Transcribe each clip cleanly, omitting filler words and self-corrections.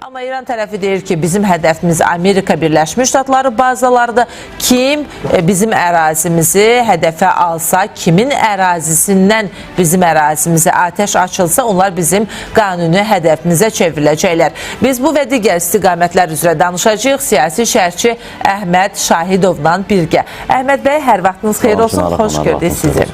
Amma İran tərəfi deyir ki, bizim hədəfimiz Amerika Birləşmiş Ştatları bazalarıdır. Kim bizim ərazimizi hədəfə alsa, kimin ərazisindən bizim ərazimizə atəş açılsa, onlar bizim qanuni hədəfimizə çevriləcəklər. Biz bu və digər istiqamətlər üzrə danışacağıq siyasi şərhçi Əhməd Şahidovla birgə. Əhməd bəy, hər vaxtınız xeyir olsun, xoş gördük sizi.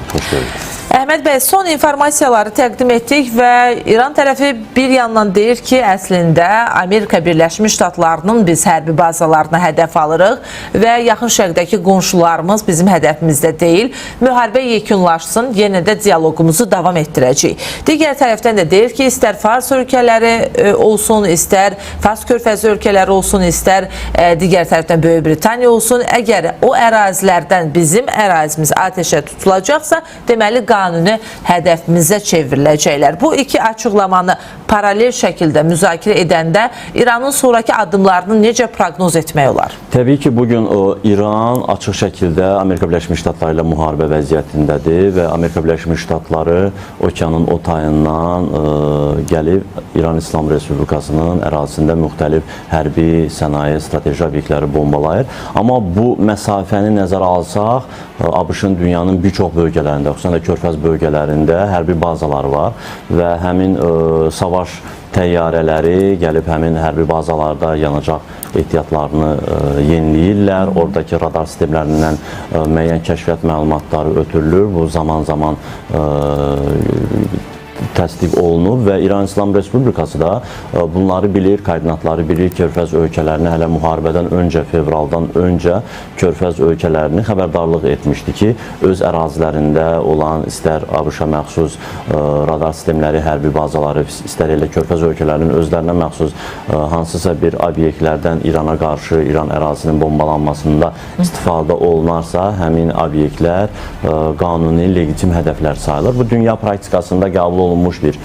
Əhməd bəy, son informasiyaları təqdim etdik və İran tərəfi bir yandan deyir ki, əslində Amerika Birləşmiş Ştatlarının biz hərbi bazalarına hədəf alırıq və yaxın şərqdəki qonşularımız bizim hədəfimizdə deyil. Müharibə yekunlaşsın, yenə də diyaloqumuzu davam etdirəcəyik. Digər tərəfdən də deyir ki, istər Fars ölkələri olsun, istər Fars körfəzi ölkələri olsun, istər digər tərəfdən Böyük Britaniya olsun, əgər o ərazilərdən bizim ərazimiz atəşə tutulacaqsa, deməli qanuni hədəfimizə çevriləcəklər. Bu iki açıqlamanı paralel şəkildə müzakirə edəndə İranın sonraki addımlarını necə proqnoz etmək olar? Təbii ki, bugün İran açıq şəkildə Amerika Birləşmiş Ştatları ilə müharibə vəziyyətindədir və Amerika Birləşmiş Ştatları okeanın o tayından gəlib İran İslam Respublikasının ərazisində müxtəlif hərbi, sənaye, strateji obyektləri bombalayır. Amma bu məsafəni nəzərə alsaq, ABŞ-ın dünyanın bir çox bölgələrində, xüsusən də Körfəz bölgələrində hərbi bazalar var və həmin savaş təyyarələri gəlib həmin hərbi bazalarda yanacaq ehtiyatlarını yeniləyirlər. Oradakı radar sistemlərindən müəyyən kəşfiyyat məlumatları ötürülür. Bu zaman-zaman təsdiq olunub və İran İslam Respublikası da bunları bilir, koordinatları bilir. Körfəz ölkələrini hələ müharibədən öncə, fevraldan öncə Körfəz ölkələrini xəbərdarlıq etmişdi ki, öz ərazilərində olan istər ABŞ-a məxsus radar sistemləri, hərbi bazaları, istər elə Körfəz ölkələrinin özlərinə məxsus hansısa bir obyektlərdən İrana qarşı İran ərazisinin bombalanmasında istifadə olunarsa, həmin obyektlər qanuni, legitim hədəflər sayılır. Bu, dünya praktikasında qəbul olunmuş bir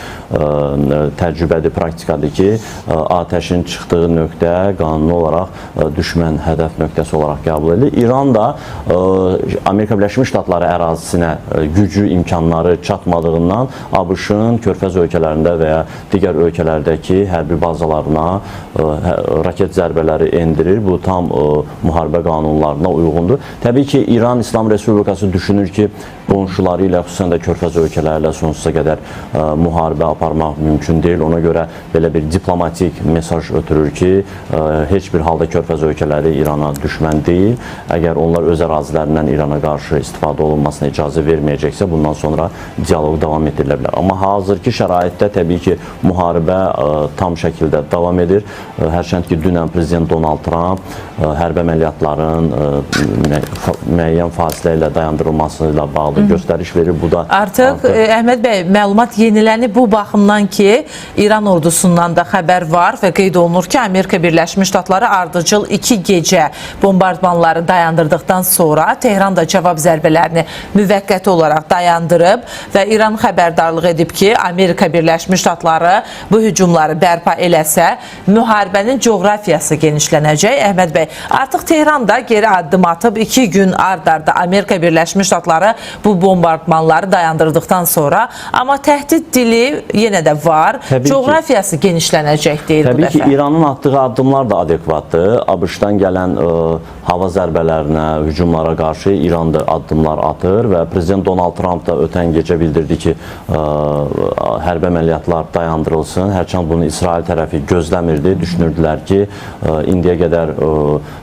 təcrübədir, praktikadır ki, atəşin çıxdığı nöqtə qanuni olaraq düşmən hədəf nöqtəsi olaraq qəbul edilir. İran da Amerika Birləşmiş Ştatları ərazisinə gücü, imkanları çatmadığından ABŞ-ın Körfəz ölkələrində və ya digər ölkələrdəki hərbi bazalarına raket zərbələri endirir. Bu tam müharibə qanunlarına uyğundur. Təbii ki, İran İslam Respublikası düşünür ki, qonşuları ilə, xüsusən də Körfəz ölkələri ilə sonsuza qədər müharibə aparmaq mümkün deyil. Ona görə belə bir diplomatik mesaj ötürür ki, heç bir halda Körfəz ölkələri İrana düşmən deyil. Əgər onlar öz ərazilərindən İrana qarşı istifadə olunmasına icazə verməyəcəksə, bundan sonra dialoq davam etdirilə bilər. Amma hazırki şəraitdə təbii ki, müharibə tam şəkildə davam edir. Hərçənd ki, dünən Prezident Donald Trump hərbi əməliyyatların müəyyən fasilə ilə dayandırılması ilə bağlı göstəriş verir. Bu da artıq Əhməd bəy, məlumat yenilənib bu baxımdan ki, İran ordusundan da xəbər var və qeyd olunur ki, Amerika Birləşmiş Ştatları ardıcıl 2 gecə bombardmanları dayandırdıqdan sonra Tehran da cavab zərbələrini müvəqqəti olaraq dayandırıb və İran xəbərdarlıq edib ki, Amerika Birləşmiş Ştatları bu hücumları bərpa eləsə, müharibənin coğrafiyası genişlənəcək. Əhməd bəy, artıq Tehran da geri addım atıb 2 gün ard-arda Amerika Birləşmiş Ştatları bu bombardmanları dayandırdıqdan sonra, amma təhdid dili yenə də var. Coğrafiyası genişlənəcək deyir bu dəfə. Təbii ki, İranın atdığı addımlar da adekvatdır. ABŞ-dan gələn hava zərbələrinə, hücumlara qarşı İran da addımlar atır və Prezident Donald Trump da ötən gecə bildirdi ki, hərbi əməliyyatlar dayandırılsın. Hərçənd bunu İsrail tərəfi gözləmirdi. Düşünürdülər ki, indiyə qədər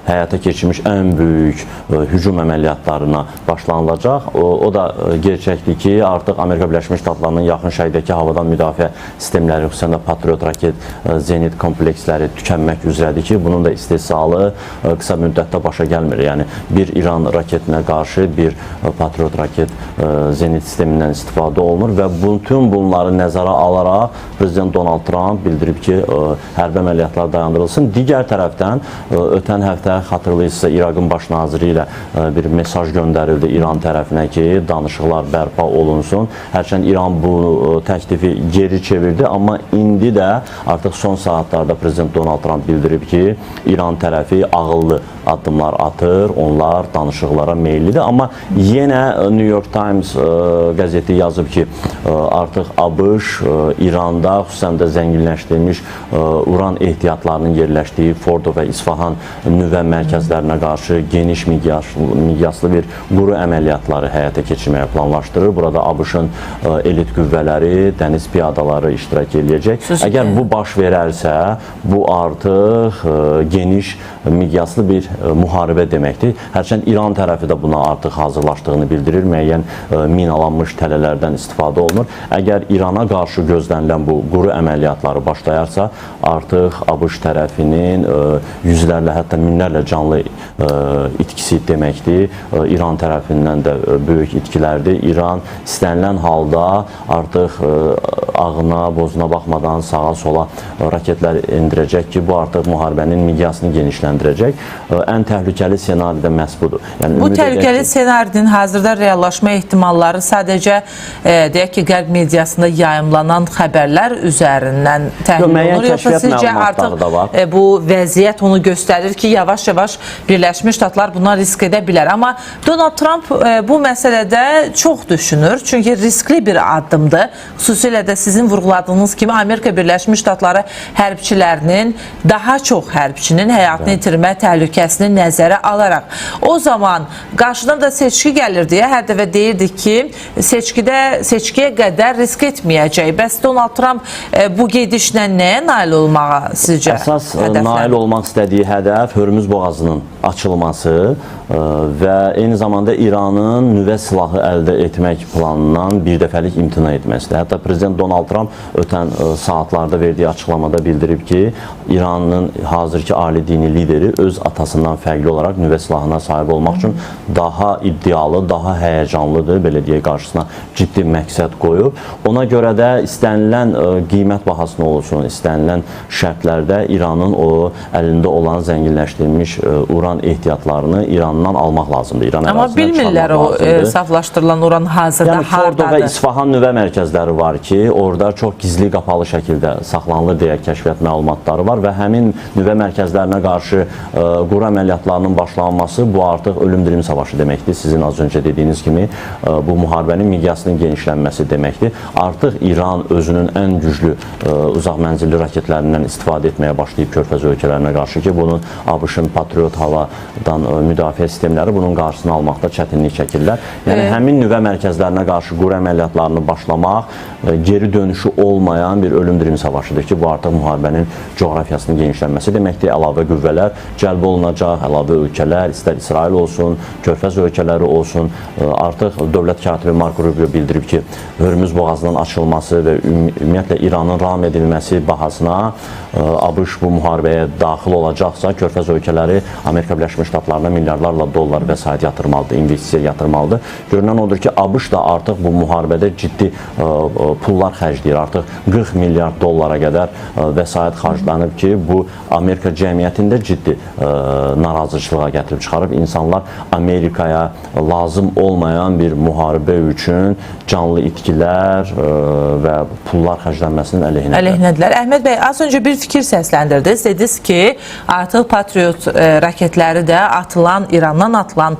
həyata keçirmiş ən böyük hücum əməliyyatlarına başlanılacaq. O da gerçəkdir ki, artıq Amerika Birləşmiş Ştatlarının yaxın şərqdəki havadan müdafiə sistemləri, xüsusən də Patriot raket, Zenit kompleksləri tükənmək üzrədir ki, bunun da istehsalı qısa müddətdə başa gəlmir. Yəni, bir İran raketinə qarşı bir Patriot raket Zenit sistemindən istifadə olunur və bütün bunları nəzərə alaraq Prezident Donald Trump bildirib ki, hərbi əməliyyatlar dayandırılsın. Digər tərəfdən, ötən həftə xatırlayırsınızsa, İraqın baş naziri ilə bir mesaj göndərildi İran tərəfinə ki, danışıqlar bərpa olunsun. Hərçənd İran bu təklifi geri çevirdi, amma indi də artıq son saatlarda Prezident Donald Trump bildirib ki, İran tərəfi ağıllı addımlar atır, onlar danışıqlara meyillidir, amma yenə New York Times qəzeti yazıb ki, artıq ABŞ İranda, xüsusən də zənginləşdirilmiş uran ehtiyatlarının yerləşdiyi Fordo və İsfahan nüvə mərkəzlərinə qarşı geniş miqyaslı bir quru əməliyyatları həyata keçirməyə planlaşdırır. Burada ABŞ-ın elit qüvvələri, dəniz piyadaları iştirak edəcək. Əgər bu baş verərsə, bu artıq geniş miqyaslı bir müharibə deməkdir. Hərçənd İran tərəfi də buna artıq hazırlaşdığını bildirir. Müəyyən minalanmış tələlərdən istifadə olunur. Əgər İrana qarşı gözlənilən bu quru əməliyyatları başlayarsa, artıq ABŞ tərəfinin yüzlərlə, hətta minlərlə canlı itkisi deməkdir. İran tərəfindən də böyük itkilərdir. İran istənilən halda artıq ağına, bozuna baxmadan sağa sola raketlər endirəcək ki, bu artıq müharibənin miqyasını genişləndirəcək. Ən təhlükəli ssenari də məhz budur. Yəni, bu təhlükəli ssenarinin hazırda reallaşma ehtimalları sadəcə deyək ki, qərb mediasında yayımlanan xəbərlər üzərindən təhlil olunur, yoxsa sizcə artıq bu vəziyyət onu göstərir ki, yavaş-yavaş Birləşmiş Ştatlar buna risk edə bilər. Amma Donald Trump bu məsələdə çox düşünür, çünki riskli bir addımdır. Xüsusilə də sizin vurğuladığınız kimi Amerika Birləşmiş Ştatları hərbçilərinin, daha çox hərbçinin həyatını itirmə təhlükəsini nəzərə alaraq. O zaman qarşıdan da seçki gəlir deyə hər dəfə deyirdik ki, seçkiyə qədər risk etməyəcək. Bəs Donald Trump bu gedişlə nəyə nail olmağa sizcə əsas hədəflənir? nail olmaq istədiyi hədəf Hörmüz boğazının açılması və eyni zamanda İranın nüvə silahı əldə etmək planından birdəfəlik imtina etməsidir. Hətta Prezident Donald Trump ötən saatlarda verdiyi açıqlamada bildirib ki, İranın hazırki ali dini lideri öz atasından fərqli olaraq nüvə silahına sahib olmaq üçün daha iddialı, daha həyəcanlıdır, belə deyək, qarşısına ciddi məqsəd qoyub. Ona görə də istənilən qiymət bahasına olsun, istənilən şərtlərdə İranın o əlində olan zənginləşdirilmiş uran ehtiyatlarını İrandan almaq lazımdır. İran amma bilmirlər o saflaşdırılan uran hazırda yəni, Fordo və hardadır? İsfahan nüvə mərkəzləri var ki, orada çox gizli, qapalı şəkildə saxlanılır deyə kəşfiyyat məlumatları var və həmin nüvə mərkəzlərinə qarşı quru əməliyyatlarının başlanması bu artıq ölüm-dirim savaşı deməkdir. Sizin az öncə dediyiniz kimi bu müharibənin miqyasının genişlənməsi deməkdir. Artıq İran özünün ən güclü uzaq mənzilli raketlərindən istifadə etməyə başlayıb Körfəz ölkələrinə qarşı ki, bunun ABŞ-ın Patriot havadan müdafiə sistemləri bunun qarşısını almaqda çətinlik çəkirlər. Yəni həmin nüvə mərkəzlərinə qarşı quru əməliyyatlarını başlamaq geri dönüşü olmayan bir ölüm-dirim savaşıdır ki, bu artıq müharibənin coğrafiyasının genişlənməsi deməkdir. Əlavə qüvvələr cəlb olunacaq, əlavə ölkələr, istər İsrail olsun, Körfəz ölkələri olsun. Artıq dövlət katibi Marco Rubio bildirib ki, Hörmüz boğazının açılması və ümumiyyətlə İranın ram edilməsi bahasına ABŞ bu müharibəyə daxil olacaqsa, Körfəz ölkələri Amerika Birləşmiş Ştatlarına milyarlarla dollar vəsait yatırmalıdır, investisiya yatırmalıdır. Görünən odur ki, ABŞ da artıq bu müharibədə ciddi pullar xərcləyir. Artıq 40 milyard dollara qədər vəsait xərclənib ki, bu Amerika cəmiyyətində ciddi narazıçılığa gətirib çıxarıb. İnsanlar Amerikaya lazım olmayan bir müharibə üçün canlı itkilər və pullar xərclənməsinin əleyhinədirlər. Əhməd bəy, az öncə bir fikir səsləndirdiniz. Dediniz ki, artıq Patriot raketləri də İrandan atılan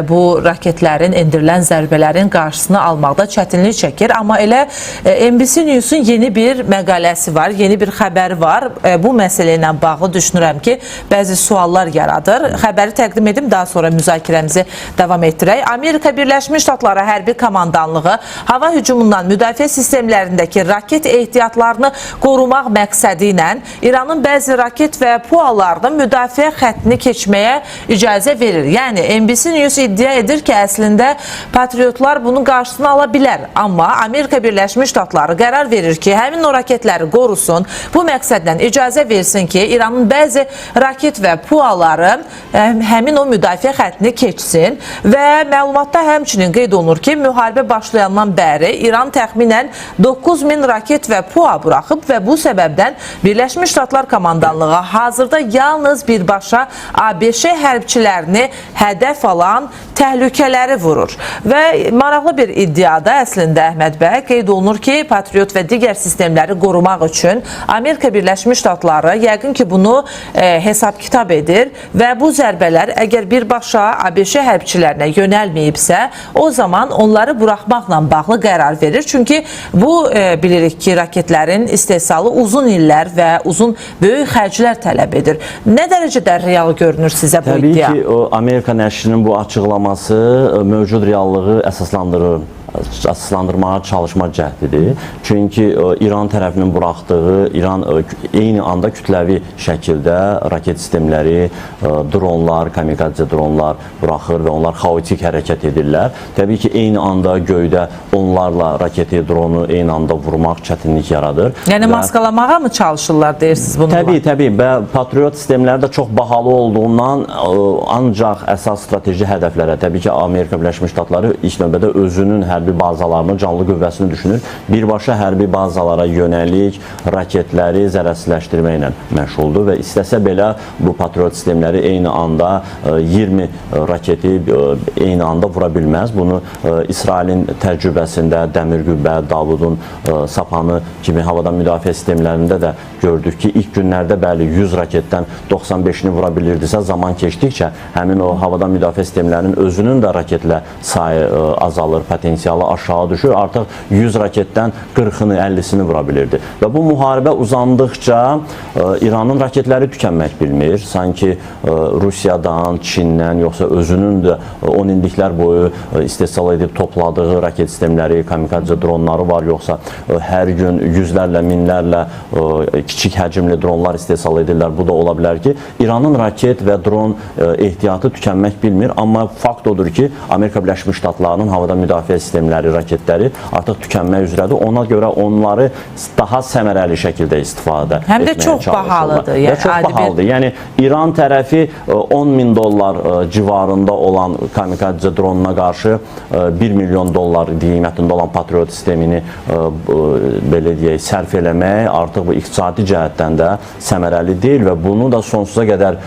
bu raketlərin, endirilən zərbələrin qarşısını almaqda çətinlik çəkir. Amma elə NBC News-un yeni bir məqaləsi var, yeni bir xəbəri var. Bu məsələ ilə bağlı düşünürəm ki, bəzi suallar yaradır. Xəbəri təqdim edim, daha sonra müzakirəmizi davam etdirək. Amerika Birləşmiş Ştatları Hərbi Komandanlığı hava hücumundan müdafiə sistemlərindəki raket ehtiyatlarını qorumaq məqsədi ilə İranın bəzi raket və PUA-larının müdafiə xəttini keçməyə icazə verir. Yəni, NBC News iddia edir ki, əslində patriotlar bunun qarşısını ala bilər. Amma Amerika Birləşmiş Ştatları qərar verir ki, həmin o raketləri qorusun, bu məqsədlə icazə versin ki, İranın bəzi raket və PUA-ları həmin o müdafiə xəttini keçsin və məlumatda həmçinin qeyd olunur ki, müharibə başlayandan bəri İran təxminən 9000 raket və PUA buraxıb və bu səbəbdən Birləşmiş Ştatlar Komandanlığı hazırda yalnız birbaşa ABŞ hərbçilərini hədəf alan təhlükələri vurur. Və maraqlı bir iddiada əslində Əhməd bəy, qeyd olunur ki, Patriot və digər sistemləri qorumaq üçün Amerika Birləşmiş Ştatları yəqin ki, bunu hesab kitab edir və bu zərbələr əgər birbaşa ABŞ hərbçilərinə yönəlməyibsə, o zaman onları buraxmaqla bağlı qərar verir. Çünki bu bilirik ki, raketlərin istehsalı uzun illər və uzun böyük xərclər tələb edir. Nə dərəcədə real görünür sizə bu iddia? Təbii ki, Amerika nəşrinin bu açıqlaması mövcud reallığı əsaslandırmağa çalışma cəhdidir. Çünki İran tərəfinin buraxdığı, İran eyni anda kütləvi şəkildə raket sistemləri, dronlar, kamikadze dronlar buraxır və onlar xaotik hərəkət edirlər. Təbii ki, eyni anda göydə onlarla raketi, dronu eyni anda vurmaq çətinlik yaradır. Yəni maskalamağa mı çalışırlar deyirsiniz bununla? Təbii və Patriot sistemləri də çox bahalı olduğundan ancaq əsas strateji hədəflərə, təbii ki, Amerika Birləşmiş Ştatları ilk növbədə özünün hərbi bazalarını, canlı qüvvəsini düşünür. Birbaşa hərbi bazalara yönəlik raketləri zərərsizləşdirməklə məşğuldur və istəsə belə bu Patriot sistemləri eyni anda 20 raketi eyni anda vura bilməz. Bunu İsrailin təcrübəsində Dəmir Qübbə, Davudun Sapanı kimi havadan müdafiə sistemlərində də gördük ki, ilk günlərdə bəli 100 raketdən 95-ini vura bilirdisə, zaman keçdikcə həmin o havadan müdafiə sistemlərinin özünün də raketlə sayı azalır, potensialı aşağı düşür. Artıq 100 raketdən 40-ını, 50-sini vura bilirdi. Və bu müharibə uzandıqca İranın raketləri tükənmək bilmir. Sanki Rusiyadan, Çindən, yoxsa özünün də 10 illiklər boyu istehsal edib topladığı raket sistemləri, kamikadze dronları var, yoxsa hər gün yüzlərlə, minlərlə kiçik həcmli dronlar istehsal edirlər. Bu da ola bilər ki, İranın raket və dron ehtiyatı tükənmək bilmir. Amma fakt odur ki, Amerika Birləşmiş Ştatlarının havada müdafiə sistemləri, raketləri artıq tükənmək üzrədir. Ona görə onları daha səmərəli şəkildə istifadə həm də etməyə çox bahalıdır. Yəni, çox bahalıdır. Yəni, İran tərəfi 10 min dollar civarında olan kamikadze dronuna qarşı 1 milyon dollar qiymətində olan Patriot sistemini belə deyək, sərf eləmək artıq bu iqtisadi cəhətdən də səmərəli deyil və bunu da sonsuza qədər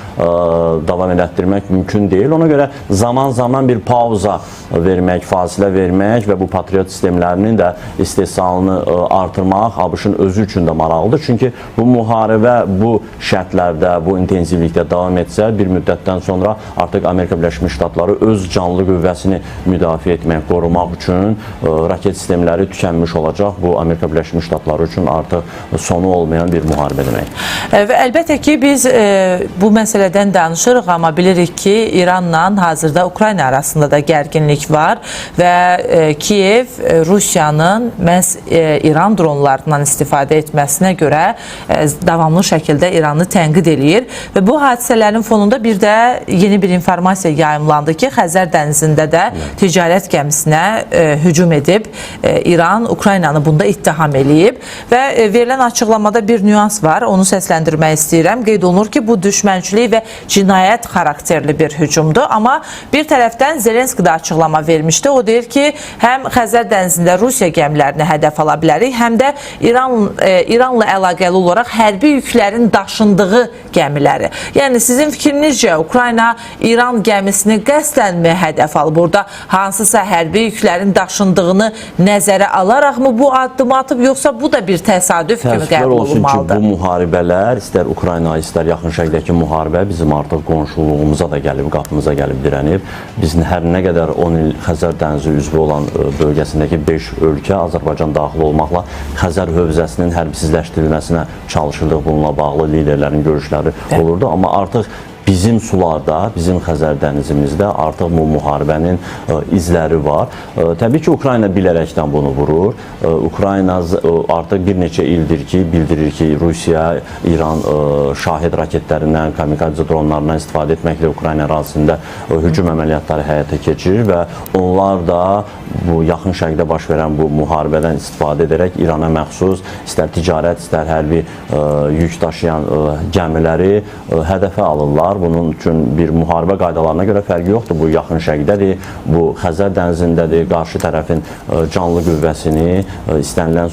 davam elətdirmək mümkün deyil. Ona görə zaman-zaman bir pauza vermək, fasilə vermək və bu Patriot sistemlərinin də istehsalını artırmaq ABŞ-ın özü üçün də maraqlıdır. Çünki bu müharibə bu şərtlərdə, bu intensivlikdə davam etsə, bir müddətdən sonra artıq Amerika Birləşmiş Ştatları öz canlı qüvvəsini müdafiə etmək, qorumaq üçün raket sistemləri tükənmiş olacaq. Bu Amerika Birləşmiş Ştatları üçün artıq sonu olmayan bir müharibə demək. Və əlbəttə ki, biz bu məsələdən danışırıq, amma bilirik ki, İranla hazırda Ukrayna arasında da gərginlik var və Kiyev Rusiyanın məhz İran dronlarından istifadə etməsinə görə davamlı şəkildə İranı tənqid eləyir və bu hadisələrin fonunda bir də yeni bir informasiya yayımlandı ki, Xəzər dənizində də ticarət gəmisinə hücum edib İran Ukraynanı bunda ittiham eləyib və verilən açıqlamada bir nüans var, onu səsləndirmək istəyirəm. Qeyd olunur ki, bu düşmənçilik və cinayət xarakterli bir hücumdur, amma bir tərəfdən Zelenski də açıqlama vermişdi. O deyir ki, həm Xəzər dənizində Rusiya gəmilərini hədəf ala bilərik, həm də İranla əlaqəli olaraq hərbi yüklərin daşındığı gəmiləri. Yəni, sizin fikrinizcə Ukrayna İran gəmisini qəsdənmi hədəf alıb? Burada hansısa hərbi yüklərin daşındığını nəzərə alaraqmı bu addımı atıb, yoxsa bu da bir təsadüf kimi qəbul olunmalıdır? Təəssüflər olsun ki, bu müharibələr, istər Ukrayna, istər yaxın şərqdəki müharibə bizim artıq qonşuluğumuza da gəlib, qapımıza gəlib dirənib. Biz hər nə qədər 10 il Xəzər dənizi üzvü olan bölgəsindəki 5 ölkə, Azərbaycan daxil olmaqla Xəzər hövzəsinin hərbsizləşdirilməsinə çalışırdıq. Bununla bağlı liderlərin görüşləri olurdu. Amma artıq bizim sularda, bizim Xəzər dənizimizdə artıq bu müharibənin izləri var. Təbii ki, Ukrayna bilərəkdən bunu vurur. Ukrayna artıq bir neçə ildir ki, bildirir ki, Rusiya, İran şahid raketlərindən, kamikadze dronlarından istifadə etməklə Ukrayna ərazisində hücum əməliyyatları həyata keçirir və onlar da bu yaxın şərqdə baş verən bu müharibədən istifadə edərək İrana məxsus istər ticarət, istər hərbi yük daşıyan gəmiləri hədəfə alırlar. var. Bunun üçün bir müharibə qaydalarına görə fərqi yoxdur. Bu yaxın şərqdədir, bu Xəzər dənizindədir. Qarşı tərəfin canlı qüvvəsini istənilən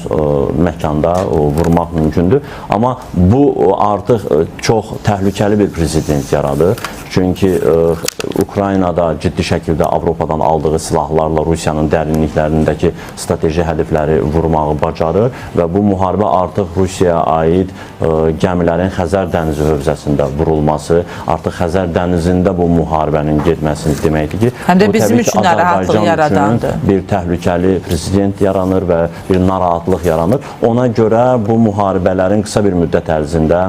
məkanda vurmaq mümkündür. Amma bu artıq çox təhlükəli bir prezident yaradır. Çünki Ukraynada ciddi şəkildə Avropadan aldığı silahlarla Rusiyanın dərinliklərindəki strateji hədəfləri vurmağı bacarır və bu müharibə artıq Rusiyaya aid gəmilərin Xəzər dənizi hövzəsində vurulması, artıq Xəzər dənizində bu müharibənin getməsini deməkdir ki, həm də bu bizim təbii ki, üçün narahatlıq Azərbaycan yaradandır. üçün bir təhlükəli prezident yaranır və bir narahatlıq yaranır. Ona görə bu müharibələrin qısa bir müddət ərzində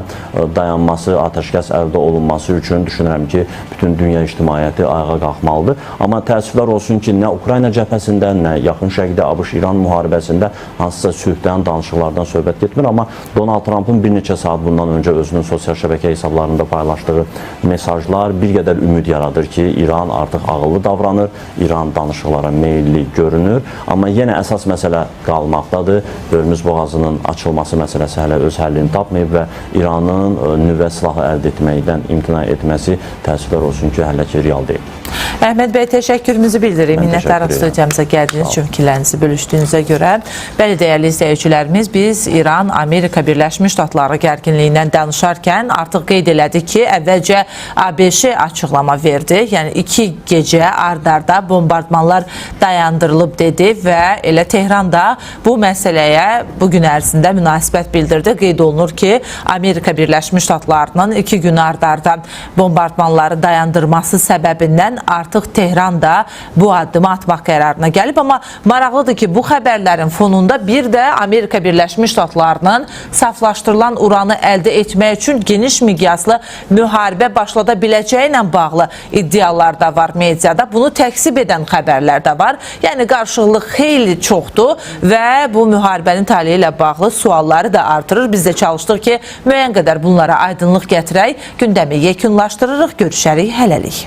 dayanması, atəşkəs əldə olunması üçün düşünürəm ki, bütün dünya ictimaiyyəti ayağa qalxmalıdır. Amma təəssüflər olsun ki, nə Ukrayna cəbhəsində, nə yaxın şərqdə ABŞ-İran müharibəsində hansısa sülhdən, danışıqlardan söhbət getmir. Amma Donald Trumpın bir neçə saat bundan öncə özünün sosial şəbəkə hesablarında paylaşdığı mesajlar bir qədər ümid yaradır ki, İran artıq ağıllı davranır, İran danışıqlara meyilli görünür. Amma yenə əsas məsələ qalmaqdadır. Hörmüz boğazının açılması məsələsi hələ öz həllini tapmayıb və İranın nüvə silahı əldə etməkdən imtina etməsi təəssüflər olsun ki, hələ ki real deyil. Əhməd bəy, təşəkkürümüzü bildirim. Minnətdarıq studiyamıza gəldiyiniz üçün, fikirlərinizi bölüşdüyünüzə görə. Bəli, dəyərli izləyicilərimiz, biz İran-Amerika Birləşmiş Ştatları gərginliyindən danışarkən artıq qeyd elədik ki, əvvəlcə ABŞ açıqlama verdi. Yəni 2 gecə ard-arda bombardmanlar dayandırılıb dedi və elə Tehran da bu məsələyə bu gün ərzində münasibət bildirdi. Qeyd olunur ki, Amerika Birləşmiş Ştatlarının 2 gün ard-arda bombardmanları dayandırması səbəbindən artıq Tehran da bu addımı atmaq qərarına gəlib. Amma maraqlıdır ki, bu xəbərlərin fonunda bir də Amerika Birləşmiş Ştatlarının saflaşdırılan uranı əldə etmək üçün geniş miqyaslı müharibə başlada biləcəyi ilə bağlı iddialar da var mediada. Bunu təksib edən xəbərlər də var. Yəni qarşılıq xeyli çoxdur və bu müharibənin taleyi ilə bağlı sualları da artırır. Biz də çalışdıq ki, müəyyən qədər bunlara aydınlıq gətirək, gündəmi yekunlaşdırırıq. Görüşərik, hələlik.